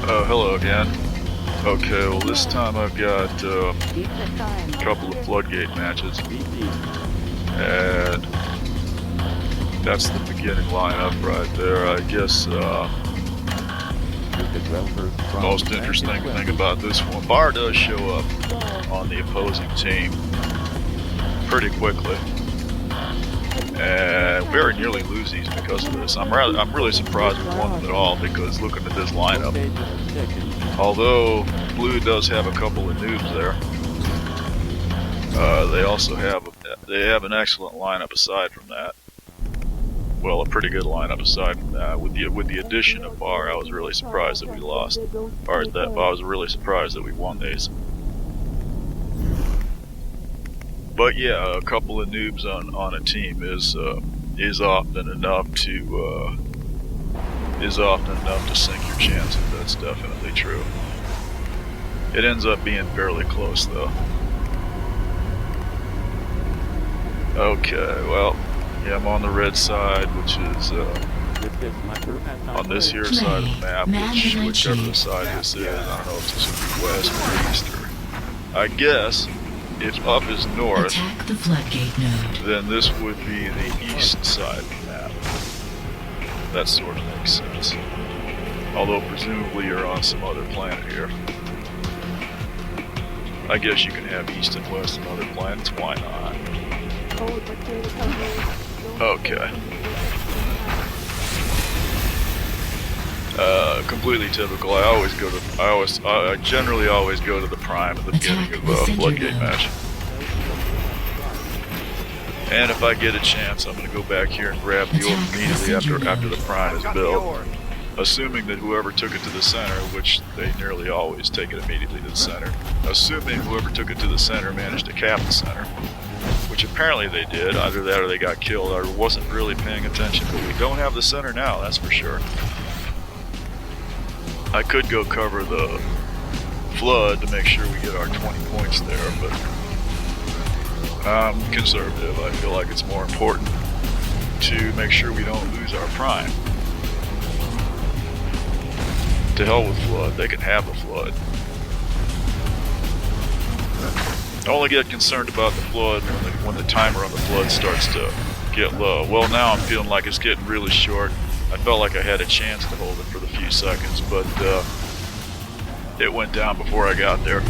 Hello again. Okay, well this time I've got a couple of Floodgate matches, and that's the beginning lineup right there. I guess most interesting thing about this one, Bar does show up on the opposing team pretty quickly, and very nearly lose these because of this. I'm really surprised we won them at all, because looking at this lineup, although Blue does have a couple of noobs there, they also have an excellent lineup aside from that. Well, a pretty good lineup aside from that. With the addition of Bar, I was really surprised that we lost. I was really surprised that we won these. But yeah, a couple of noobs on a team is often enough to sink your chances. That's definitely true. It ends up being fairly close though. Okay, well, yeah, I'm on the red side, which is on this here side of the map, whichever the side this is. I don't know if this would be west or east, or I guess if up is north, attack the floodgate node. Then this would be the east side of the map. That sort of makes sense. Although presumably you're on some other planet here. I guess you can have east and west on other planets, why not? Okay. Completely typical. I generally always go to the prime at the beginning of a Floodgate match. And if I get a chance, I'm going to go back here and grab the orb immediately after the prime is built. Assuming that whoever took it to the center, which they nearly always take it immediately to the center, assuming whoever took it to the center managed to cap the center, which apparently they did. Either that or they got killed. I wasn't really paying attention, but we don't have the center now, that's for sure. I could go cover the flood to make sure we get our 20 points there, but I'm conservative. I feel like it's more important to make sure we don't lose our prime. To hell with flood, they can have the flood. I only get concerned about the flood when the timer on the flood starts to get low. Well, now I'm feeling like it's getting really short. I felt like I had a chance to hold it for the few seconds, but it went down before I got there.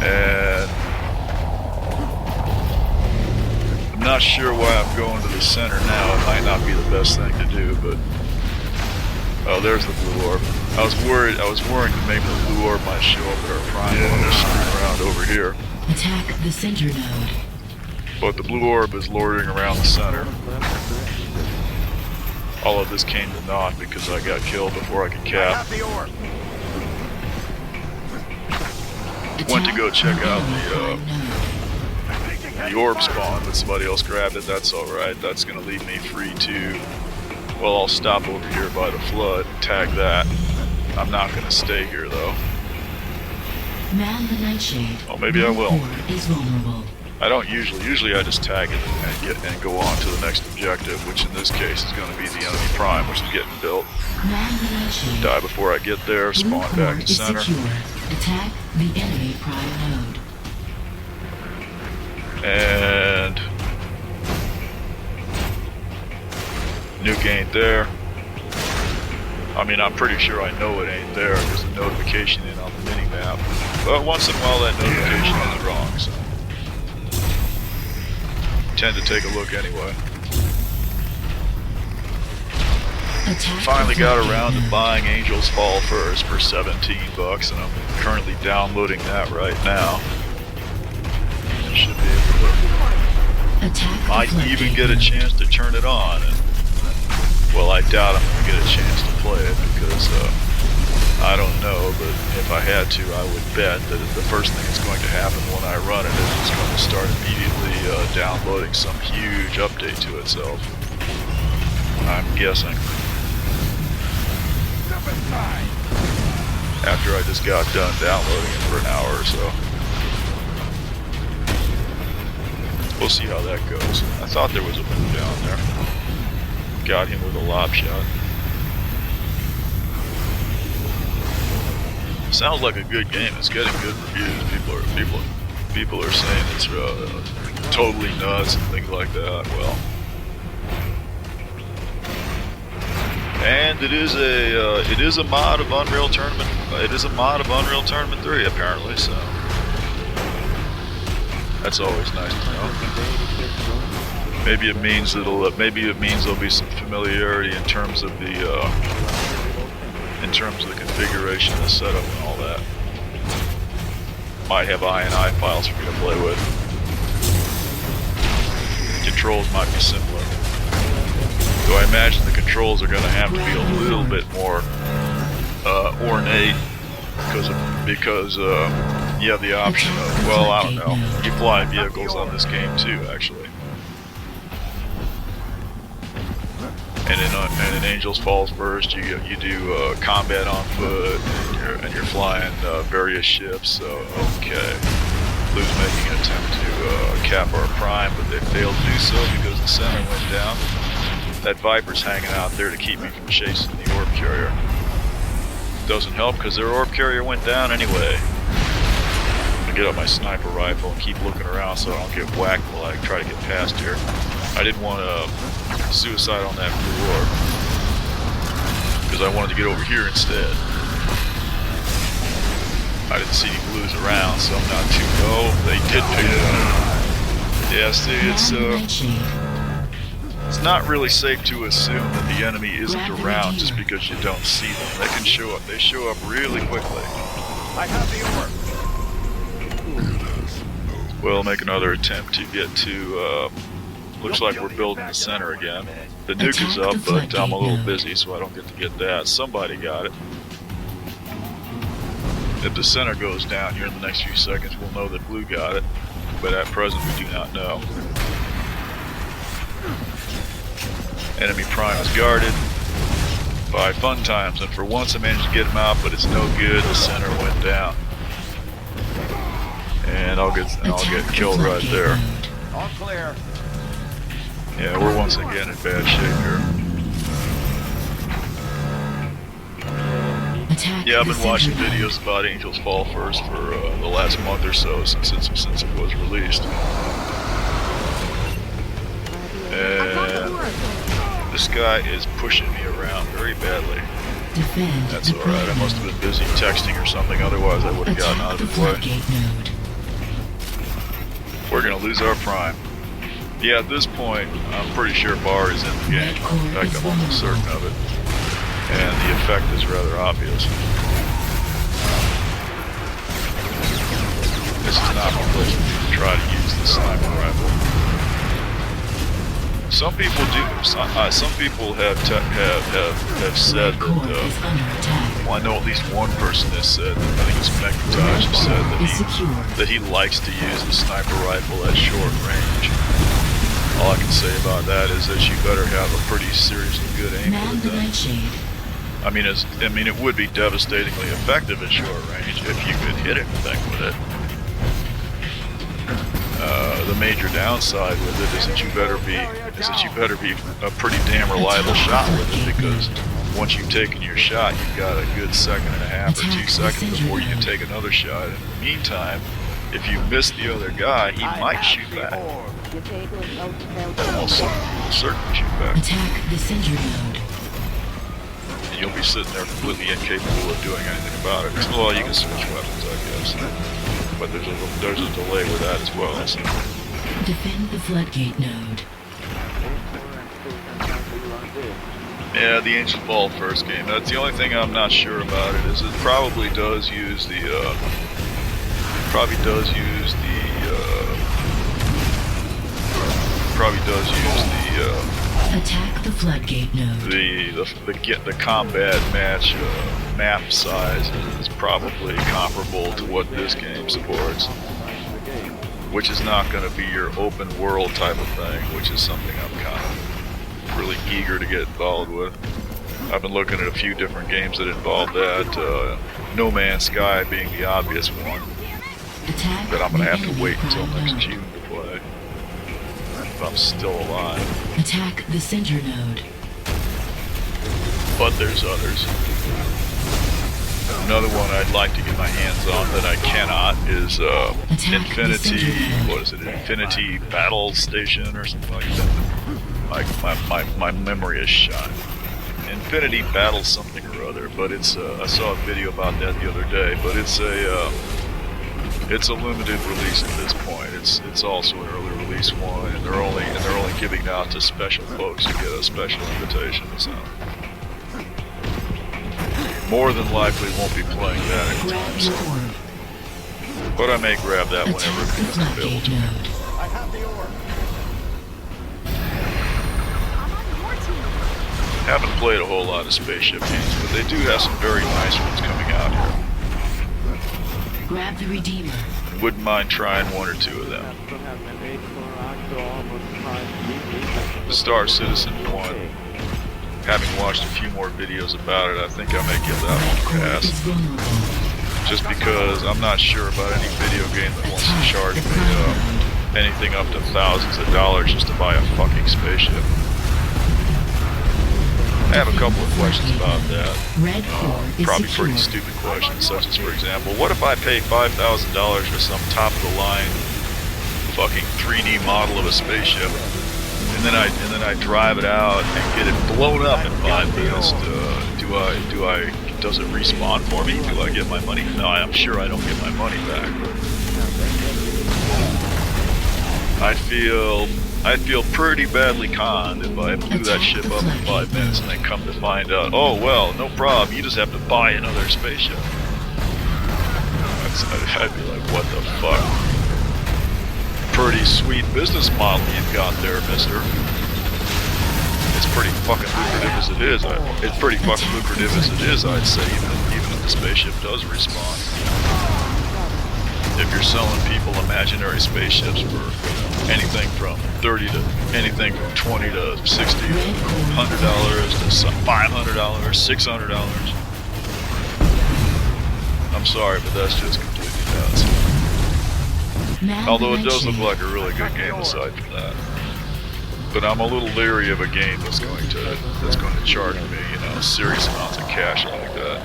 And I'm not sure why I'm going to the center now. It might not be the best thing to do, but oh, there's the blue orb. I was worried that maybe the blue orb might show up at our prime when they're screwing around over here. Attack the center node. But the blue orb is loitering around the center. All of this came to naught because I got killed before I could cap. Went to go check out the orb spawn, but somebody else grabbed it. That's alright. That's going to leave me free to... Well, I'll stop over here by the flood and tag that. I'm not going to stay here, though. Man the nightshade. Oh, maybe I will. Is vulnerable. I don't usually I just tag it and go on to the next objective, which in this case is going to be the enemy prime, which is getting built. Man the nightshade. Die before I get there, spawn back in center. Secure. Attack the enemy prime node. And nuke ain't there. I mean, I'm pretty sure I know it ain't there. There's a notification in on the mini-map. But once in a while that notification is wrong, so tend to take a look anyway. Attack Finally got around to buying Angel's Fall first for $17, and I'm currently downloading that right now. It should be able to... Attack Might even get a chance to turn it on. And, well, I doubt I'm going to get a chance to play it because I don't know, but if I had to, I would bet that the first thing that's going to happen when I run it is it's going to start immediately downloading some huge update to itself. I'm guessing. After I just got done downloading it for an hour or so. We'll see how that goes. I thought there was a move down there. Got him with a lob shot. Sounds like a good game. It's getting good reviews. People are saying it's totally nuts and things like that. Well, and it is a mod of Unreal Tournament. It is a mod of Unreal Tournament 3 apparently. So that's always nice to know. Maybe it means there'll be some familiarity in terms of the configuration, the setup, and all that. Might have INI files for me to play with. Controls might be similar. Though I imagine the controls are going to have to be a little bit more ornate because you have the option of, well, I don't know, you fly vehicles on this game too, actually. And in Angels Falls Burst, you do combat on foot, and you're flying various ships. So okay, Blue's making an attempt to cap our prime, but they failed to do so because the center went down. That Viper's hanging out there to keep me from chasing the orb carrier. Doesn't help because their orb carrier went down anyway. I'm gonna get up my sniper rifle and keep looking around so I don't get whacked while I try to get past here. I didn't want to suicide on that blue orb because I wanted to get over here instead. I didn't see any blues around, so I'm not too. Oh, they did pick it up. Yeah, see, it's not really safe to assume that the enemy isn't around just because you don't see them. They can show up. They show up really quickly. I have the orb. We'll make another attempt to get to. Looks like we're building the center again. The nuke is up, but I'm a little busy, so I don't get to get that. Somebody got it. If the center goes down here in the next few seconds, we'll know that blue got it. But at present, we do not know. Enemy prime is guarded by Fun Times, and for once I managed to get him out, but it's no good. The center went down, and I'll get killed right there. All clear. Yeah, we're once again in bad shape here. Yeah, I've been watching videos about Angels Fall First for the last month or so since it was released. And this guy is pushing me around very badly. That's alright, I must have been busy texting or something, otherwise I would have gotten out of his way. We're going to lose our prime. Yeah, at this point, I'm pretty sure Bar is in the game. In fact, I'm almost certain of it. And the effect is rather obvious. This is not the place for me to try to use the sniper rifle. Some people do. Some people have said that. Well, I know at least one person has said. I think it's McIntosh has said that he likes to use the sniper rifle at short range. All I can say about that is that you better have a pretty seriously good aim with it. I mean, it would be devastatingly effective at short range if you could hit anything with it. The major downside with it is that you better be a pretty damn reliable shot with it, because once you've taken your shot, you've got a good second and a half or 2 seconds before you can take another shot. In the meantime, if you miss the other guy, he might shoot back. Almost certainly shoot back. Attack the sentry node. And you'll be sitting there completely incapable of doing anything about it. Well, you can switch weapons, I guess. But there's a delay with that as well. So. Defend the floodgate node. Yeah, the Ancient Fall First game. That's the only thing I'm not sure about it. Is it probably does use the Attack the floodgate node. The combat match map size is probably comparable to what this game supports, which is not going to be your open world type of thing, which is something I'm kind of really eager to get involved with. I've been looking at a few different games that involve that, No Man's Sky being the obvious one, that I'm going to have to wait until next June to play, if I'm still alive. Attack the center node. But there's others. Another one I'd like to get my hands on that I cannot is Infinity. What is it? Infinity Battle Station or something like that. My memory is shot. Infinity Battle something or other, but it's I saw a video about that the other day. But it's a limited release at this point. It's also an early release one, and they're only giving it out to special folks who get a special invitation. So more than likely won't be playing that anytime Grab your soon. orb. But I may grab that whenever Attack it the becomes floodgate available. node. I have the orb. Haven't played a whole lot of spaceship games, but they do have some very nice ones coming out here. Grab the Redeemer. Wouldn't mind trying one or two of them. Star Citizen 1. Having watched a few more videos about it, I think I may give that one a Core pass. is vulnerable. Just because I'm not sure about any video game that wants to charge me anything up to thousands of dollars just to buy a fucking spaceship. I have a couple of questions about that. Red core is Probably secure. pretty stupid questions, such as, for example, what if I pay $5,000 for some top-of-the-line fucking 3D model of a spaceship, and then I drive it out and get it blown up in 5 minutes? Does it respawn for me? Do I get my money? No, I'm sure I don't get my money back. I feel pretty badly conned if I blew that ship up in 5 minutes and then come to find out, oh well, no problem, you just have to buy another spaceship. I'd be like, what the fuck? Pretty sweet business model you've got there, mister. It's pretty fucking lucrative as it is. It's pretty fucking lucrative as it is, I'd say, even if the spaceship does respawn. If you're selling people imaginary spaceships for anything from 20 to $60, $100 to $500, $600. I'm sorry, but that's just completely nuts. Although it does look like a really good game aside from that. But I'm a little leery of a game that's going to charge me, serious amounts of cash like that.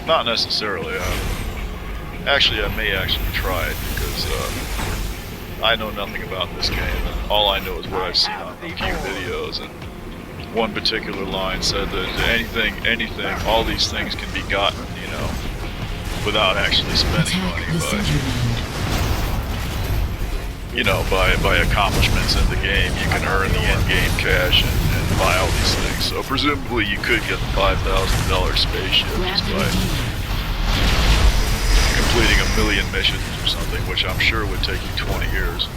Not necessarily. Actually, I may actually try it because I know nothing about this game. And all I know is what I've seen on a few videos. And one particular line said that anything, all these things can be gotten, without actually spending money. By accomplishments in the game, you can earn the in-game cash and buy all these things. So presumably you could get the $5,000 spaceship just by completing 1 million missions or something, which I'm sure would take you 20 years,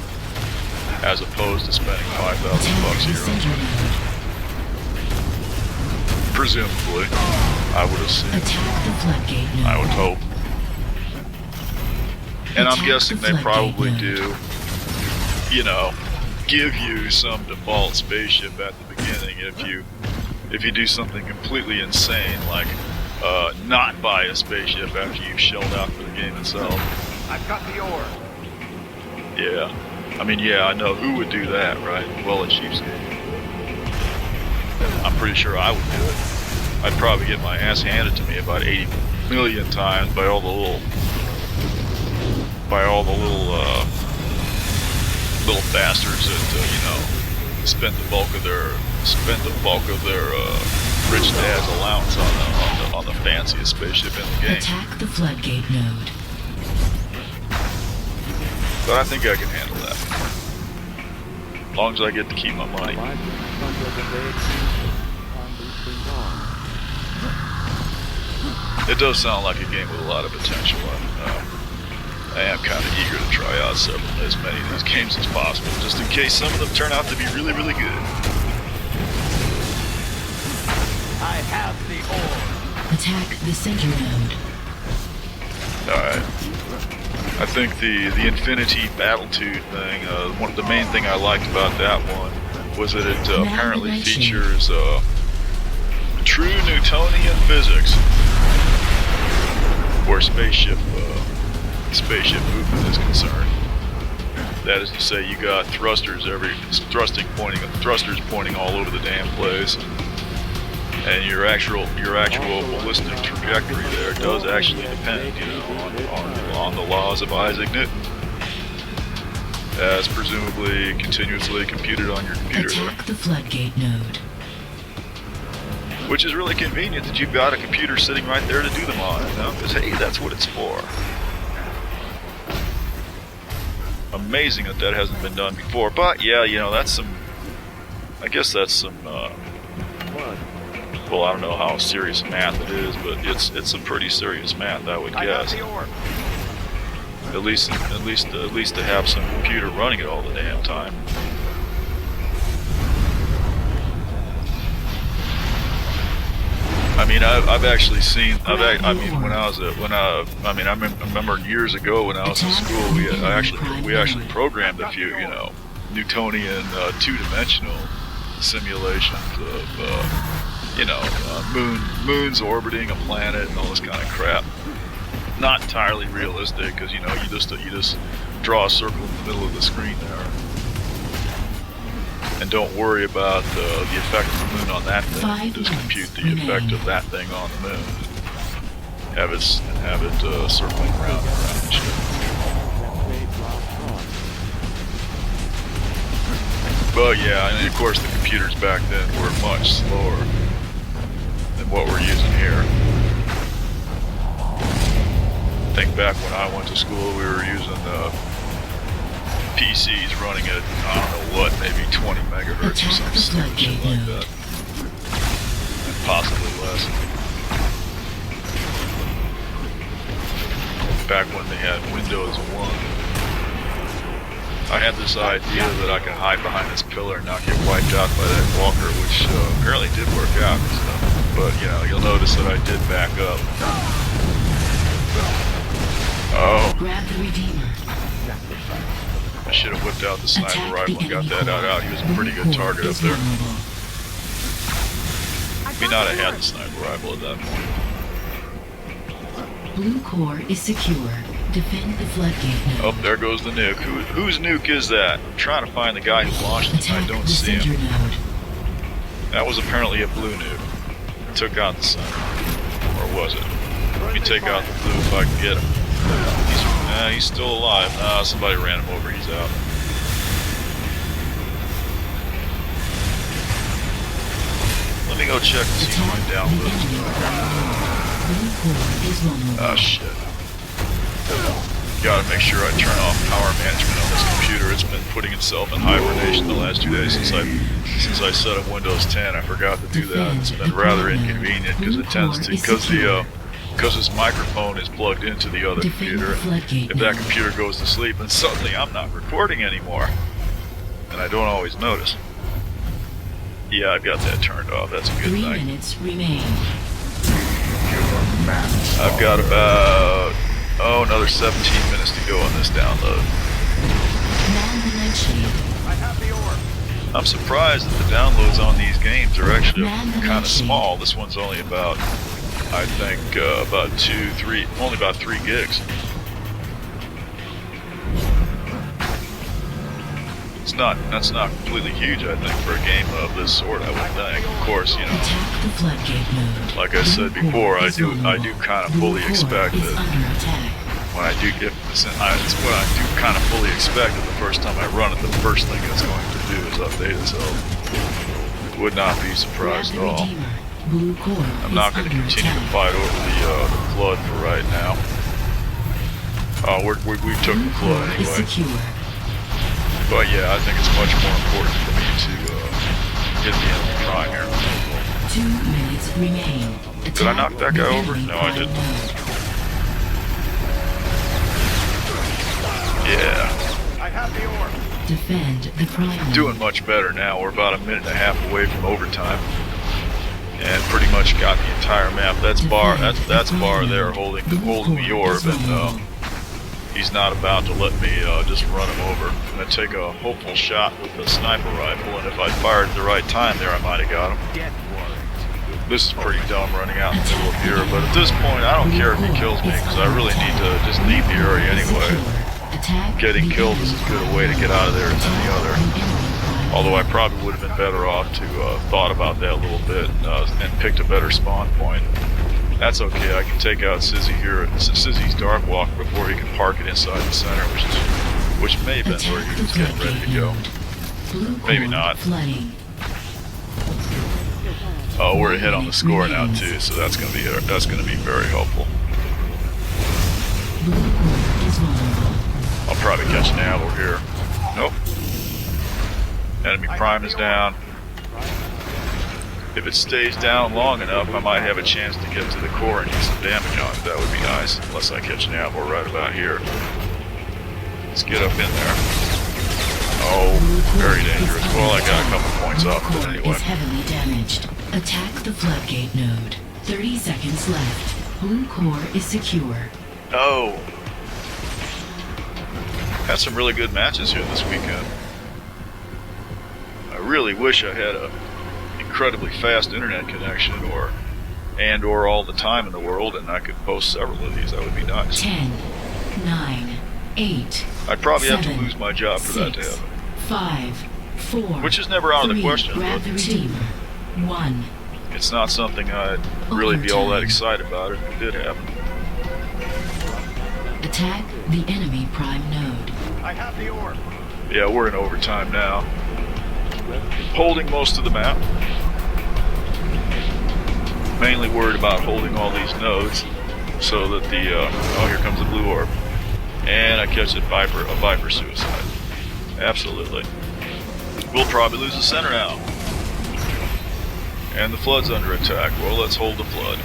as opposed to spending $5,000 a year on it. Presumably, I would assume. I would hope. And I'm guessing they probably do, give you some default spaceship at the beginning if you do something completely insane, like not buy a spaceship after you've shelled out for the game itself. I've got the orb. Yeah. I mean, yeah, I know who would do that, right? Well, a cheapskate. I'm pretty sure I would do it. I'd probably get my ass handed to me about 80 million times by all the little bastards that spend the bulk of their rich dad's allowance on the fanciest spaceship in the game. Attack the floodgate node. But I think I can handle that. As long as I get to keep my money. It does sound like a game with a lot of potential. I am kind of eager to try out as many of these games as possible, just in case some of them turn out to be really, really good. I have the orb. Attack the center node. Alright. I think the Infinity Battletude thing, the main thing I liked about that one was that it apparently features true Newtonian physics, where spaceship movement is concerned. That is to say, you got thrusters pointing all over the damn place. And your actual ballistic trajectory there does actually depend, you know, on the laws of Isaac Newton, as presumably continuously computed on your computer there. Attack the floodgate node. Which is really convenient that you've got a computer sitting right there to do them on, you know, because hey, that's what it's for. Amazing that that hasn't been done before, but yeah, you know, that's some, I guess that's some, well, I don't know how serious math it is, but it's some pretty serious math, I would guess. I got the orb. At least to have some computer running it all the damn time. I mean, I've actually seen. I remember years ago when I was in school, we actually programmed a few, you know, Newtonian two-dimensional simulations of, you know, moons orbiting a planet and all this kind of crap. Not entirely realistic, because you know, you just draw a circle in the middle of the screen there, and don't worry about the effect of the moon on that thing. Just compute the effect of that thing on the moon. Have it circling around and around and shit. But yeah, and of course the computers back then were much slower than what we're using here. I think back when I went to school, we were using PCs running at, I don't know what, maybe 20 megahertz or something like that. And possibly less. Back when they had Windows 1. I had this idea that I could hide behind this pillar and not get wiped out by that walker, which apparently did work out and stuff. But, you know, you'll notice that I did back up. Oh. Grab the Redeemer. I should have whipped out the sniper rifle and got that out. He was a pretty good target up there. May not have had the sniper rifle at that point. Blue core is secure. Defend the floodgate node. Oh, there goes the nuke. Whose nuke is that? I'm trying to find the guy who launched it. I don't see him. That was apparently a blue nuke. It took out the center. Or was it? Let me take out the blue if I can get him. He's still alive. Somebody ran him over. He's out. Let me go check to see my downloads. Oh shit. Gotta make sure I turn off power management on this computer. It's been putting itself in hibernation the last 2 days since I set up Windows 10. I forgot to do that. It's been rather inconvenient because it tends to, because this microphone is plugged into the other computer. If that computer goes to sleep, then suddenly I'm not recording anymore. And I don't always notice. Yeah, I've got that turned off. That's a good thing. 3 minutes remain. I've got about, another 17 minutes to go on this download. I have the orb. I'm surprised that the downloads on these games are actually kind of small. This one's only about, I think, only about 3 gigs. That's not completely huge, I think, for a game of this sort, I would think. Of course, you know, Attack the floodgate node. like I said before, I do kind of fully expect that when I do get this, it's what I do kind of fully expect that the first time I run it, the first thing it's going to do is update itself. Would not be surprised at all. I'm not going to continue to fight over the flood for right now. We took the flood anyway. But yeah, I think it's much more important for me to get the enemy prime here. 2 minutes remain. Did I knock that guy over? No, I didn't. Yeah. I have the orb. Defend the prime node. Doing much better now. We're about a minute and a half away from overtime. And pretty much got the entire map. That's bar there holding the orb, and he's not about to let me just run him over. I'm gonna take a hopeful shot with the sniper rifle, and if I fired at the right time there, I might have got him. This is pretty dumb running out in the middle of here, but at this point, I don't care if he kills me, because I really need to just leave the area anyway. Getting killed is as good a way to get out of there as any other. Although I probably would have been better off to thought about that a little bit and picked a better spawn point. That's okay. I can take out Sizzy here at Sizzy's Dark Walk before he can park it inside the center, which may have been where he was getting ready to go. Maybe not. Oh, we're ahead on the score now too, so that's gonna be very helpful. I'll probably catch an Abel here. Nope. Enemy prime is down. If it stays down long enough, I might have a chance to get to the core and get some damage on it. That would be nice, unless I catch an Abel right about here. Let's get up in there. Oh, very dangerous. Well, I got a couple points off, but anyway. Is heavily damaged. Attack the floodgate node. 30 seconds left. Blue core is secure. Oh. Had some really good matches here this weekend. I really wish I had a incredibly fast internet connection or all the time in the world, and I could post several of these. That would be nice. 10, 9, 8. I'd probably 7, have to lose my job for 6, that to happen. 5, 4. Which is never out of the 3, question, grab but 2, 1. it's not something I'd really be all that excited about if it did happen. Attack the enemy prime node. I have the orb. Yeah, we're in overtime now. Holding most of the map. Mainly worried about holding all these nodes so that the oh, here comes the blue orb, and I catch a Viper suicide. Absolutely. We'll probably lose the center now, and the flood's under attack. Well, let's hold the flood.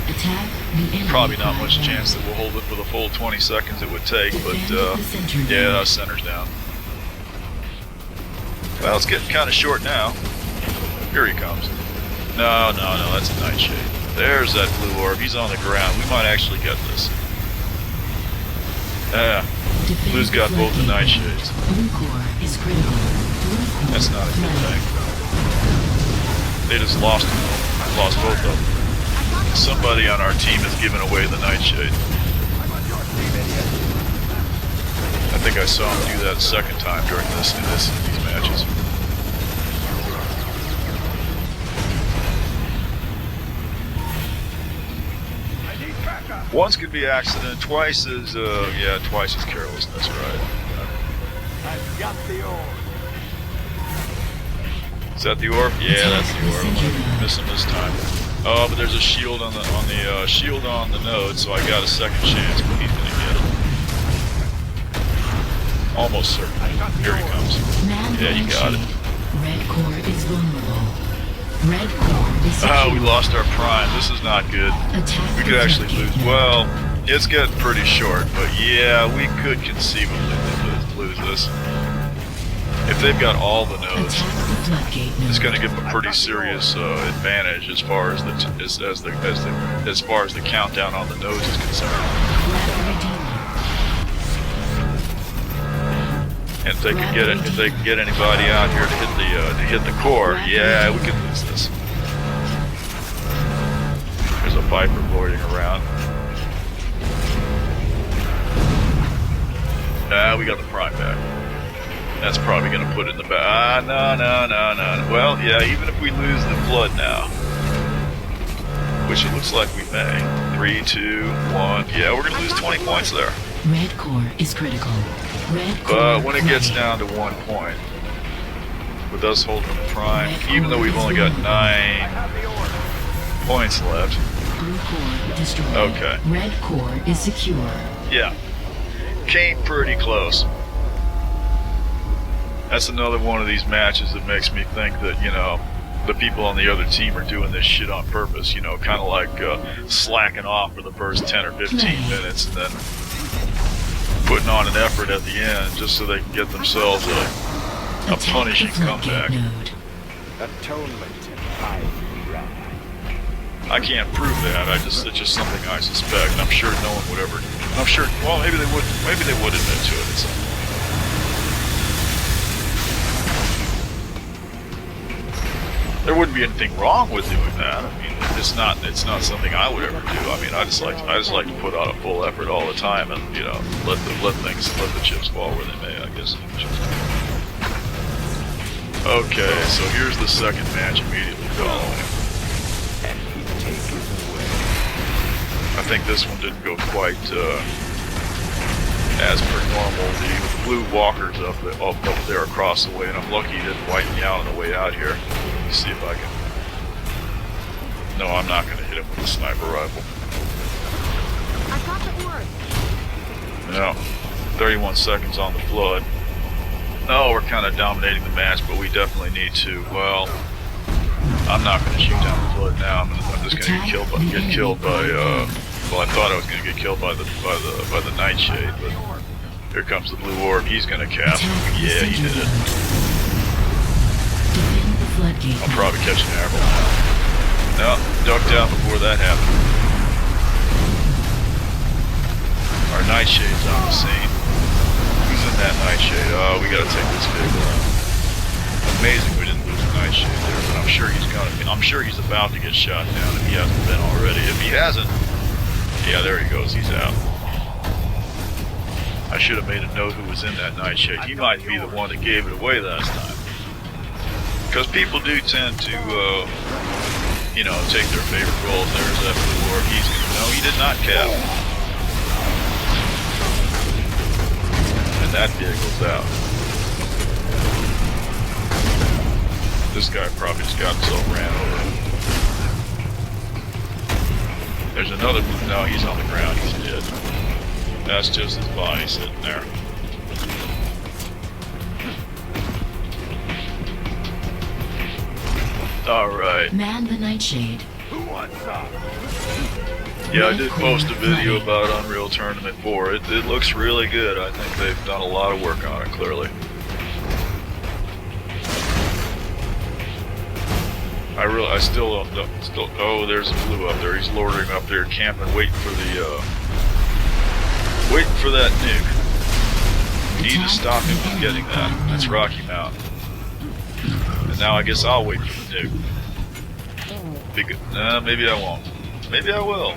Attack the enemy Probably not prime much node. chance that we'll hold it for the full 20 seconds it would take, but Defend the center yeah, node. center's down. Well, it's getting kind of short now. Here he comes. No, that's a Nightshade. There's that blue orb. He's on the ground. We might actually get this. Defend Blue's got both the floodgate Nightshades. node. Blue core is critical. Blue core That's not a good flooded. thing. They just lost them. Lost both of them. Somebody on our team has given away the Nightshade. I think I saw him do that a second time during these matches. I need backup. Once could be accident, twice is carelessness, right? I've got the orb. Is that the orb? Yeah, that's the orb. Miss him this time. Oh, but there's a shield on the node, so I got a second chance, but he's gonna get it. Almost certain. Here he comes. Yeah, you got it. Red core is vulnerable. Red core is secure. Oh, we lost our prime. This is not good. Attack We the could actually floodgate lose. node. Well, it's getting pretty short, but yeah, we could conceivably lose this. If they've got all the nodes, Attack the floodgate node. it's going to give them a pretty serious advantage as far as the countdown on the nodes is concerned. Grab Redeemer. And if they can get anybody out here to hit the core, yeah, we can lose this. There's a Viper loitering around. We got the prime back. That's probably going to put it in the back. No. Well, yeah, even if we lose the flood now, which it looks like we may. 3, 2, 1. Yeah, we're going to lose 20 points there. Red core is critical. Red core But when it gets flooded. down to 1 point, with us holding the prime, even though we've only got 9 Have the orb. points left. Blue core destroyed. Okay. Red core is secure. Yeah. Came pretty close. That's another one of these matches that makes me think that, the people on the other team are doing this shit on purpose, kind of like slacking off for the first 10 or 15 minutes and then putting on an effort at the end just so they can get themselves a Attack the punishing floodgate comeback. node. Atonement and I ran. I can't prove that. It's just something I suspect. And I'm sure no one would ever. I'm sure. Well, maybe they would. Maybe they would admit to it at some point. There wouldn't be anything wrong with doing that. I mean, it's not something I would ever do. I mean, I just like to put out a full effort all the time, and let the chips fall where they may. I guess. Okay, so here's the second match immediately following. And he takes away. I think this one didn't go quite as per normal. The blue walker's up there across the way, and I'm lucky he didn't wipe me out on the way out here. Let me see if I can. No, I'm not going to hit him with a sniper rifle. I got the word. No, 31 seconds on the flood. No, we're kind of dominating the match, but we definitely need to. Well, I'm not going to shoot down the flood now. I'm just going to get killed by. Well, I thought I was going to get killed by the nightshade, but here comes the blue orb. He's going to cap. Yeah, he did it. Defend the floodgate. I'll probably catch an arrow now. No, ducked out before that happened. Our nightshade's on the scene. Who's in that nightshade? Oh, we got to take this vehicle out. Amazing we didn't lose a nightshade there, but I'm sure he's about to get shot down if he hasn't been already. If he hasn't. Yeah, there he goes. He's out. I should have made a note who was in that nightshade. He might be the one that gave it away last time. Because people do tend to, take their favorite roles. There's that blue orb. No, he did not cap. And that vehicle's out. This guy probably just got himself ran over. There's another, no, he's on the ground, he's dead. That's just his body sitting there. Alright. Man the nightshade. Who wants up? Yeah, I did post a video about Unreal Tournament 4. It looks really good. I think they've done a lot of work on it, clearly. I still don't, oh, there's a blue up there. He's loitering up there, camping, waiting for that nuke. We need to stop him from getting that. That's Rocky Mountain. And now I guess I'll wait for the nuke. Maybe I won't. Maybe I will.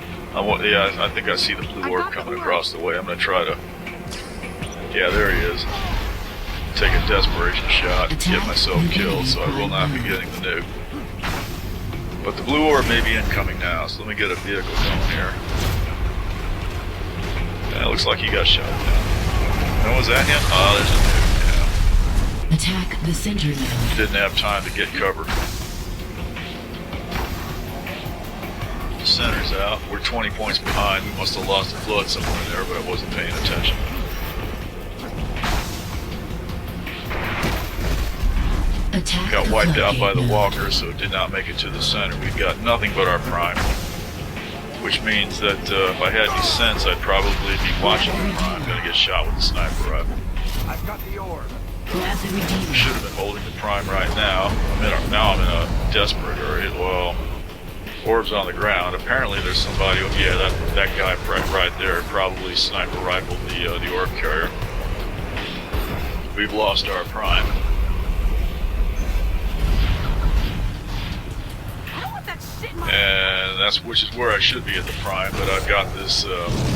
Yeah, I think I see the blue orb coming across the way. I'm gonna try to. Yeah, there he is. Take a desperation shot, get myself killed, so I will not be getting the nuke. But the blue orb may be incoming now, so let me get a vehicle going here. Yeah, it looks like he got shot down. And was that him? Oh, there's a nuke, yeah. Attack the center node. He didn't have time to get cover. The center's out. We're 20 points behind. We must have lost the flood somewhere there, but I wasn't paying attention. Attack Got the wiped out by floodgate the node. walker, so did not make it to the center. We've got nothing but our prime. Which means that if I had any sense, I'd probably be watching the prime. I'm gonna get shot with a sniper rifle. I've got the orb. Grab the redeemer. Should have been holding the prime right now. Now I'm in a desperate hurry. Well, orb's on the ground. Apparently there's somebody. Yeah, that guy right there probably sniper rifled the orb carrier. We've lost our prime. And which is where I should be at the prime, but I've got this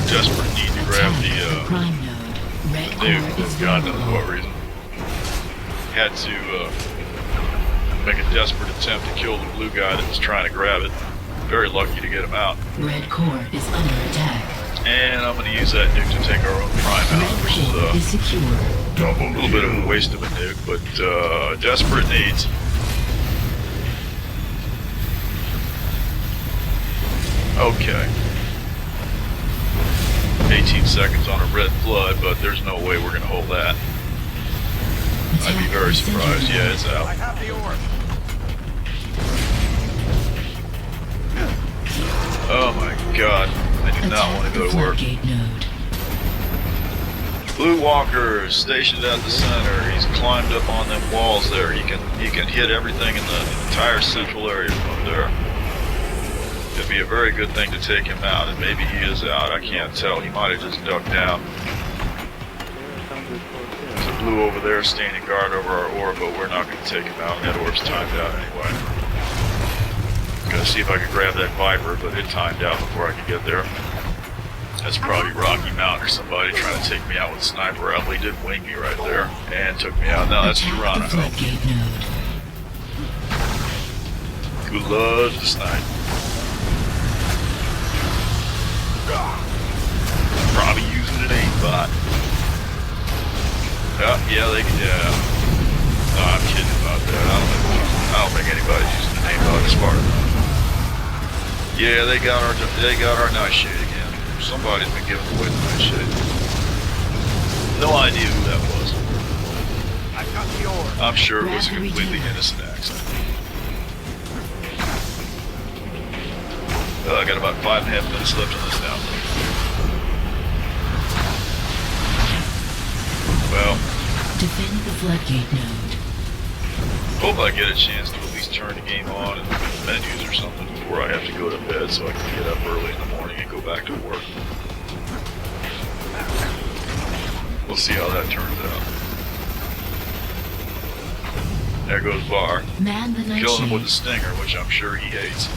desperate need to grab the prime node. Red nuke core is for God knows vulnerable. what reason. Had to make a desperate attempt to kill the blue guy that was trying to grab it. Very lucky to get him out. Red core is under attack. And I'm going to use that nuke to take our own prime out, Red which core is is secure. a little bit of a waste of a nuke, but desperate needs. Okay. 18 seconds on a red flood, but there's no way we're going to hold that. I'd be very surprised. Yeah, it's I out. have the orb. Oh my god. I do not want to go to work. Floodgate node. Blue Walker is stationed at the center. He's climbed up on them walls there. He can hit everything in the entire central area from there. It'd be a very good thing to take him out, and maybe he is out. I can't tell. He might have just ducked down. There's a blue over there standing guard over our orb, but we're not going to take him out. That orb's timed out anyway. Gonna see if I can grab that Viper, but it timed out before I could get there. That's probably Rocky Mountain or somebody trying to take me out with a sniper rifle. He did wing me right there and took me out. Now that's Attack the Geronimo. floodgate node. who loves to snipe. Probably using an aimbot. Yeah. No, I'm kidding about that. I don't think anybody's using an aimbot as far as. Yeah, they got our nightshade again. Somebody's been giving away the nightshade. No idea who that was. I got the orb. I'm sure it was a completely innocent accident. I got about 5.5 minutes left on this now. Well, Defend the floodgate node. hope I get a chance to at least turn the game on and menus or something before I have to go to bed so I can get up early in the morning and go back to work. We'll see how that turns out. There goes Bar. Man the nightshade. Killing him with a stinger, which I'm sure he hates.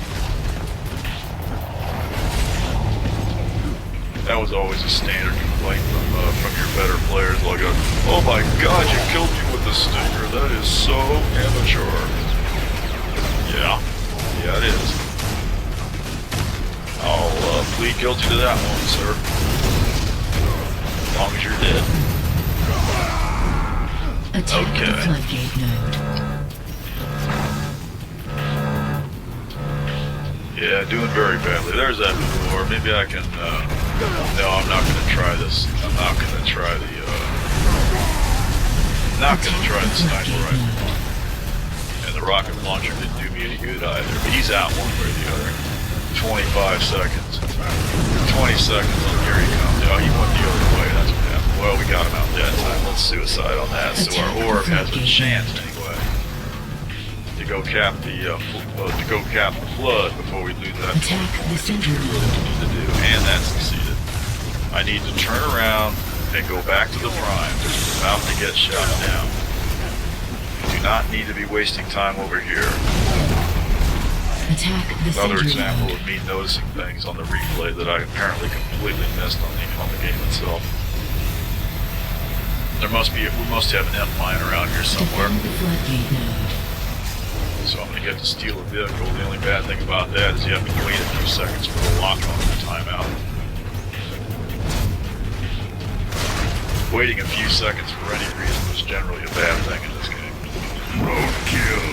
That was always a standard complaint from your better players. Like, oh my God, you killed me with a stinger. That is so amateur. Yeah, it is. I'll plead guilty to that one, sir. As long as you're dead. Attack Okay. the floodgate node. Yeah, doing very badly. There's that door. Maybe I can, no, I'm not gonna try this. I'm not gonna try the sniper rifle. And the rocket launcher didn't do me any good either. But he's out one way or the other. 25 seconds. 20 seconds, and here he comes. Oh, he went the other way. That's what happened. Well, we got him out that time. Let's suicide on that. So our orb has a chance anyway to go cap the flood before we lose that. Attack the center Really node. need to do, and that succeeded. I need to turn around and go back to the prime. It's about to get shot down. You do not need to be wasting time over here. Attack the Another center example node. of me noticing things on the replay that I apparently completely missed on the game itself. We must have an M mine around here somewhere. Defend the floodgate node. So I'm gonna get to steal a vehicle. The only bad thing about that is you have to wait a few seconds for the lock on the timeout. Waiting a few seconds for any reason is generally a bad thing in this game. Roadkill.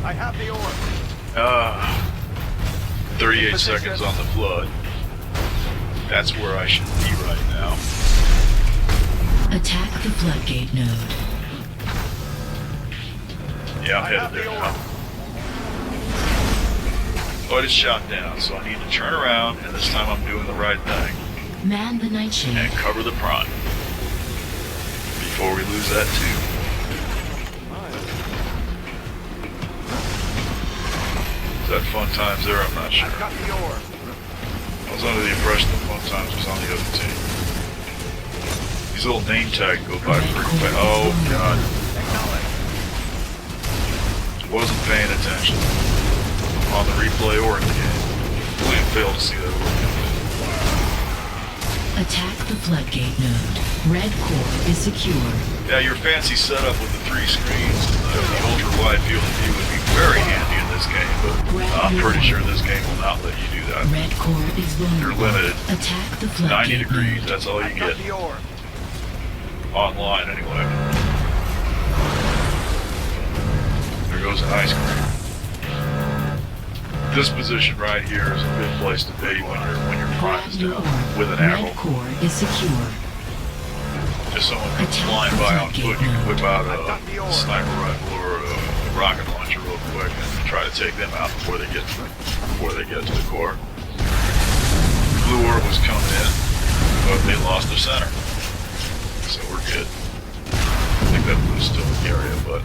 I have the orb. 38 seconds on the flood. That's where I should be right now. Attack the floodgate node. Yeah, I'm I headed have there the now. But it's shot down, so I need to turn around, and this time I'm doing the right thing. Man the nightshade. And cover the prime. Before we lose that too. Is that Fun Times there? I'm not sure. I've got the orb. I was under the impression that Fun Times was on the other team. These little name tags go by pretty fast. Oh God. Wasn't paying attention on the replay or in the game. William failed to see that working. Attack the floodgate node. Red core is secure. Yeah, your fancy setup with the 3 screens and the ultra-wide field of view would be very handy in this game, but I'm pretty sure this game will not let you do that. Red core is vulnerable. You're limited. Attack the 90 floodgate degrees, node. that's all you I've got get. the orb. Online, anyway. There goes an ice cream. This position right here is a good place to be when your prime is down with an arrow. Red core is secure. If someone comes flying by on foot, you can whip out a sniper rifle or a rocket launcher real quick and try to take them out before they get to the core. Blue orb was coming in, but they lost their center, so we're good. I think that blue's still in the area, but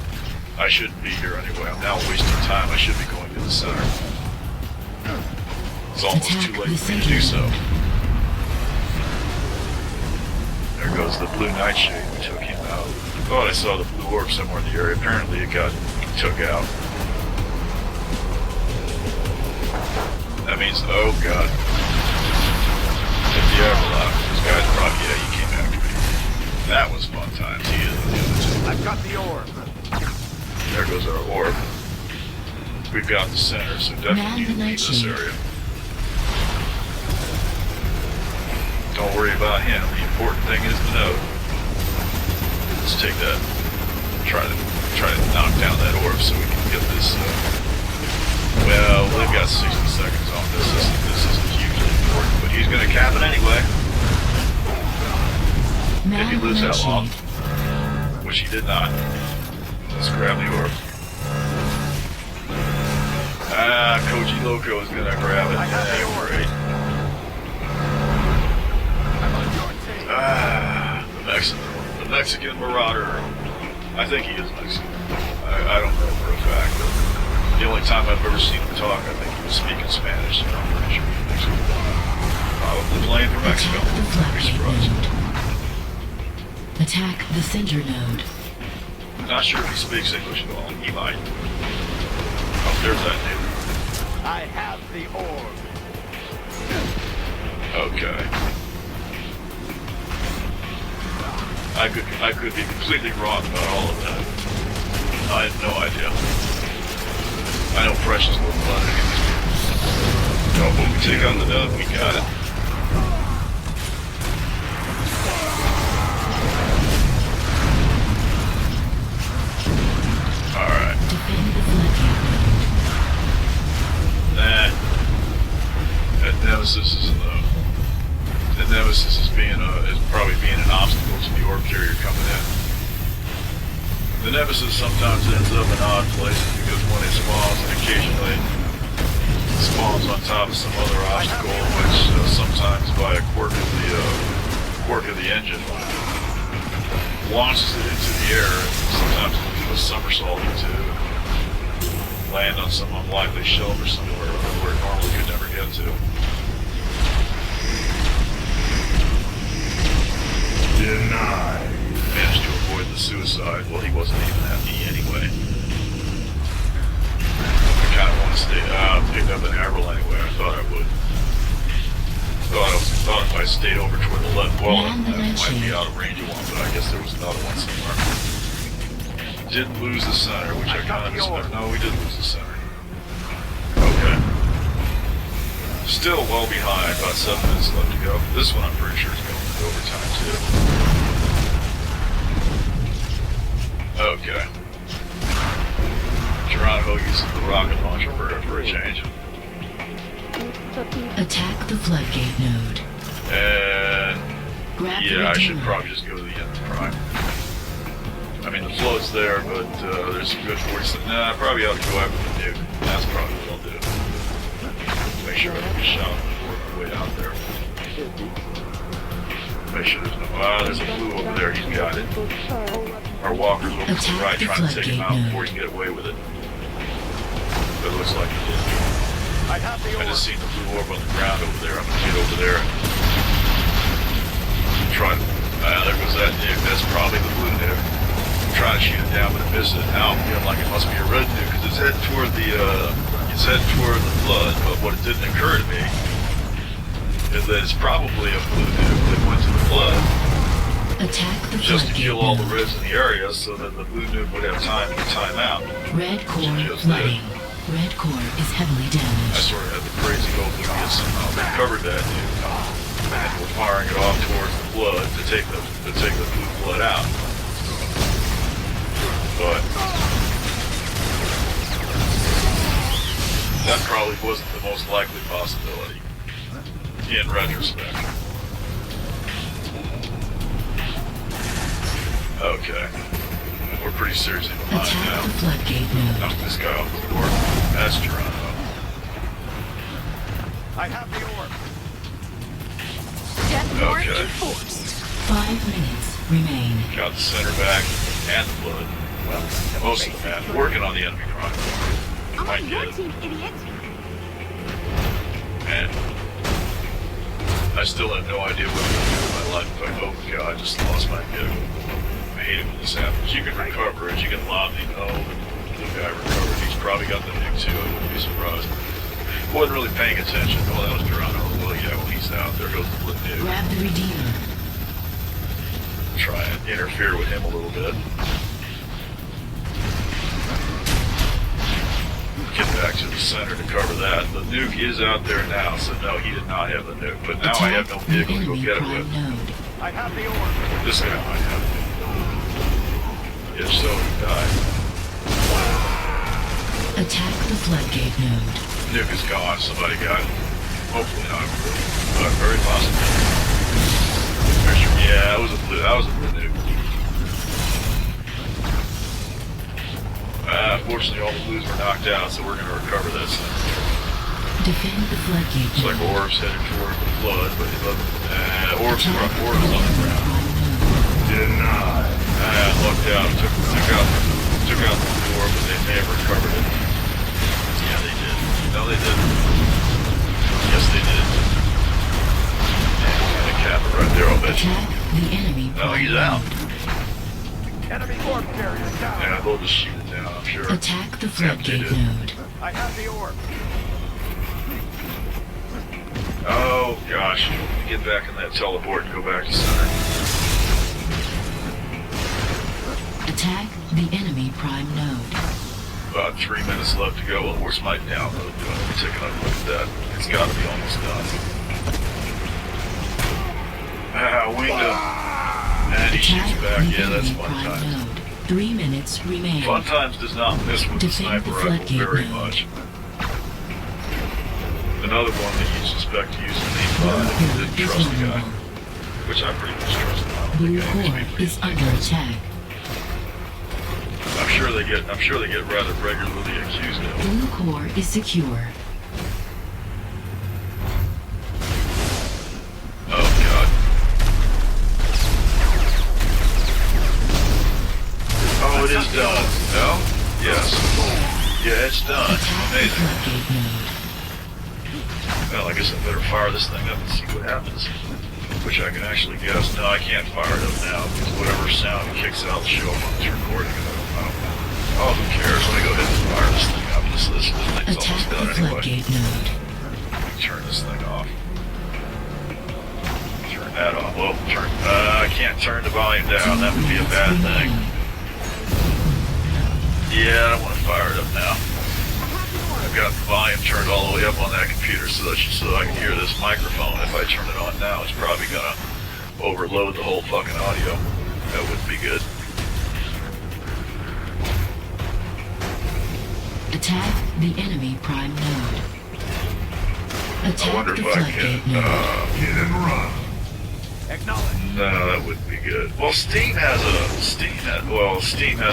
I shouldn't be here anyway. I'm now wasting time. I should be going to the center. It's almost too late for me to do so. There goes the blue nightshade. We took him out. Thought I saw the blue orb somewhere in the area. Apparently it got took out. That means, oh God. Hit the airlock. This guy's probably, yeah, he came after me. That was Fun Times. He is on the other team. I've got the orb. There goes our orb. we've got the center, so definitely need to leave this area. Don't worry about him. The important thing is the node. Let's take that. Try to knock down that orb so we can get this. Well, we've got 60 seconds on this. This isn't hugely important, but he's going to cap it anyway. Did he lose that long? Which he did not. Let's grab the orb. Koji Loco is going to grab it. I have the orb. Great. I'm on your team. The Mexican Marauder. I think he is Mexican. I don't know for a fact. The only time I've ever seen him talk, I think he was speaking Spanish, so I'm pretty sure he's Mexican. Probably playing for Mexico. I'd be surprised. Attack the center node. Not sure if he speaks English at all. He might. Oh, there's that dude. I have the orb. Okay. I could be completely wrong about all of that. I have no idea. I know precious little blood against me. No, when we take on the node, we got it. Alright. That Nemesis is is probably being an obstacle to the orb carrier coming in. The Nemesis sometimes ends up in odd places because when it spawns, and occasionally spawns on top of some other obstacle, which sometimes by a quirk of the engine launches it into the air, and sometimes it'll do a somersault to land on some unlikely shelf or somewhere where it normally could never get to. Denied. Managed to avoid the suicide. Well, he wasn't even at me anyway. I kind of want to stay. Picked up an arrow anyway. I thought I would. Thought if I stayed over toward the left wall, I might be out of range of one, but I guess there was another one somewhere. Didn't lose the center, which I kind of expect. No, we did lose the center. Okay. Still well behind, about 7 minutes left to go. This one I'm pretty sure is going to overtime too. Okay. Geronimo uses the rocket launcher for a change. Attack the floodgate node. And Grab the yeah, I should redeemer. probably just go to the end of Prime. I mean, the float's there, but there's some good 40. Nah, I probably ought to go after the nuke. That's probably what I'll do. Make sure I don't get shot before my way out there. Make sure there's no. There's a blue over there. He's got it. Our walker's over to the right, trying to take him out before he can get away with it. But it looks like he did. I have the I orb. just seen the blue orb on the ground over there. I'm gonna get over there. Try to. There goes that nuke. That's probably the blue nuke. Try to shoot it down, but it misses it. Now I'm feeling like it must be a red nuke because it's heading toward the flood. But what it didn't occur to me is that it's probably a blue nuke that went to the flood Attack the just to floodgate kill all the node. reds in the area, so that the blue nuke would have time to time out. Red core Just flooding. Red core is heavily I damaged. sort of had the crazy hope that we had somehow recovered that nuke, and we're firing it off towards the flood to take the blue flood out. But that probably wasn't the most likely possibility in retrospect. Okay. We're pretty seriously behind Attack now. the floodgate node. Knock this guy off the board. That's Geronimo. I have the orb. Death warrant Okay. enforced. 5 minutes remain. Got the center back and the blood. Well, most of them had. Working on the enemy prime. I'm Might on get your it. team, idiot. And I still have no idea what to do with my life. But oh god, I just lost my vehicle. I hate it when this happens. You can recover it, you can lob the the guy recovered. He's probably got the nuke too, I wouldn't be surprised. Wasn't really paying attention. Oh, that was Geronimo. Well, yeah, well, he's out. There goes the blue nuke. Grab the redeemer. Try and interfere with him a little bit. get back to the center to cover that. The nuke is out there now, so no, he did not have the nuke. But now I have no Attack the vehicle to go enemy get it prime with. node. I have the orb. This guy might have it. If so, he died. Attack the floodgate node. Nuke is gone. Somebody got it. Hopefully not, but very possible. Yeah, that was a blue. That was a blue nuke. Fortunately, all the blues were knocked out, so we're going to recover this. Defend the floodgate Looks like node. Orb's headed toward the flood, but he looked. Orb's on Attack the the enemy ground. prime node. Denied. Lucked out. Took out the door, but they may have recovered it. Yeah, they did. No, they didn't. Yes, they did. And a cap it right there, I'll bet you. Attack the enemy No, prime he's out. node. Enemy orb carrier down. Yeah, they'll just shoot it down, I'm sure. Attack the Yeah, they floodgate did. node. I have the orb. Oh, gosh. Get back in that teleport and go back to center. Attack the enemy prime node. About 3 minutes left to go. Well, horse might download. Take another look at that. It's got to be almost done. Winged him. And he shoots Attack back. the Yeah, that's enemy fun prime times. node. 3 minutes remain. Fun times does not miss with the Defend sniper the rifle floodgate very node. much. Another one that you suspect to use an E5 if you didn't Is trust the guy. vulnerable. Which I pretty much trust him. I don't Blue think any core of these is people under attack. I'm sure they get rather regularly accused of. Blue core is secure. Oh god. Oh, it is done. No? Yes. Yeah, it's done. Attack the Amazing. floodgate node. Well, I guess I better fire this thing up and see what happens. Which I can actually guess. No, I can't fire it up now because whatever sound it kicks out will show up on this recording. I don't know. Oh, who cares? Let me go ahead and fire this thing up. This thing's almost Attack the done anyway. floodgate node. Turn this thing off. Turn that off. Well, I can't turn the volume down. That would be a bad thing. Yeah, I don't want to fire it up now. I've got the volume turned all the way up on that computer so I can hear this microphone. If I turn it on now, it's probably gonna overload the whole fucking audio. That wouldn't be good. Attack the enemy prime node. I Attack wonder the if I floodgate can. node. Hit and run. Acknowledge. No, that wouldn't be good. Well, Steam has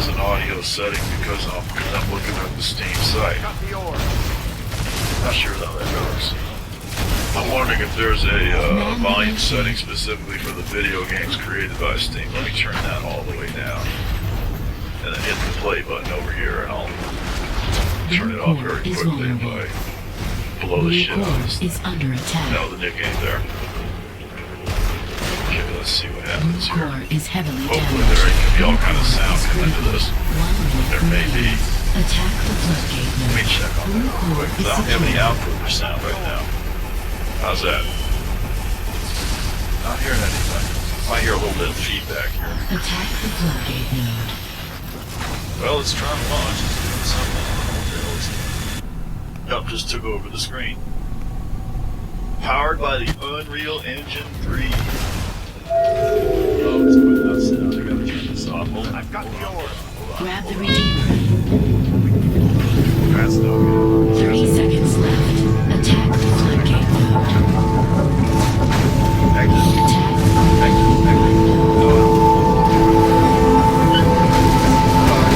an audio setting because I'm looking at the Steam site. Got the orb. Not sure how that works. I'm wondering if there's a volume setting specifically for the video games created by Steam. Let me turn that all the way down. And then hit the play button over here and I'll turn it off very quickly if I blow the Blue shit out of core this thing. is under attack. No, the nick ain't there. Okay, let's see what Blue happens here. core is heavily Hopefully damaged. there can be all kind of Blue core sound is coming into critical. this. One minute There may be. remains. Attack the floodgate Let me node. check on Blue that real core quick. is I don't have any secure. output for sound right now. How's that? Not hearing anything. I hear a little bit of feedback here. Attack the floodgate node. Well, it's trying to launch. It's doing something. I don't know what the hell it's doing. Nope, just took over the screen. Powered by the Unreal Engine 3. Oh, it's putting out sound. I gotta turn this off. Hold on. I've got the orb. Grab the redeemer. That's no good. 30 seconds left. Attack the floodgate node. Exit. Attack Exit.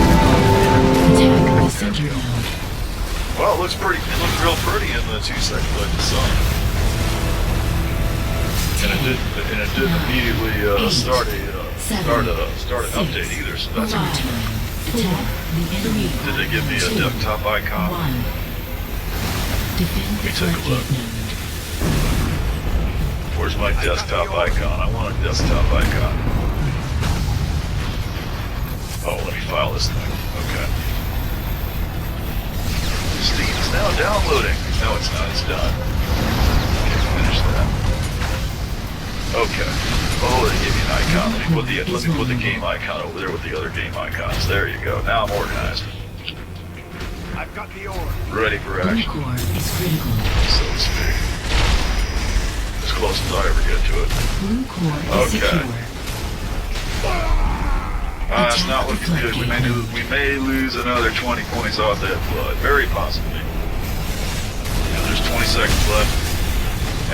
Attack the center node. Well, it looks pretty. It looks real pretty in the 2 seconds I just saw. And it didn't immediately start an update either. So that's a good sign. Attack the enemy. Did they give me a 2, desktop icon? 1. Defend the me take a look. floodgate node. Where's my desktop icon? I want a desktop icon. Oh, let me file this thing. Okay. Steam is now downloading. No, it's not. It's done. Okay, finish that. Okay. Oh, they gave me an icon. Let me put the game icon over there with the other game icons. There you go. Now I'm organized. I've got the orb. ready for Blue action, core is critical. so to speak. As close as I ever get to it. Blue core is Okay. secure. It's not looking good. We may lose another 20 points off that flood. Very possibly. And there's 20 seconds left.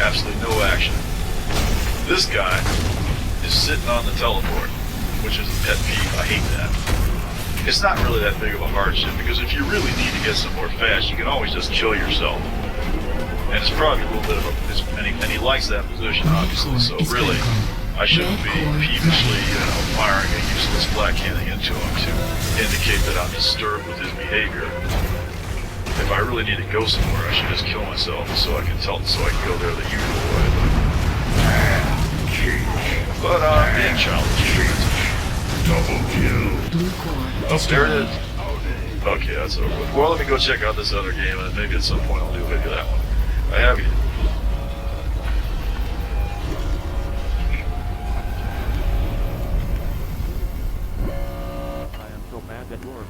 Absolutely no action. This guy is sitting on the teleport, which is a pet peeve. I hate that. It's not really that big of a hardship, because if you really need to get somewhere fast, you can always just kill yourself. And it's probably a little bit of a... And he likes that position, obviously, so really, I shouldn't be peevishly, firing a useless black cannon into him to indicate that I'm disturbed with his behavior. If I really need to go somewhere, I should just kill myself so I can go there the usual way. But I'm being challenged. Double kill. Blue core Oh, is there it destroyed. is. Okay, that's over with. Well, let me go check out this other game, and maybe at some point I'll do a video of that one. I have you. I am so mad that you're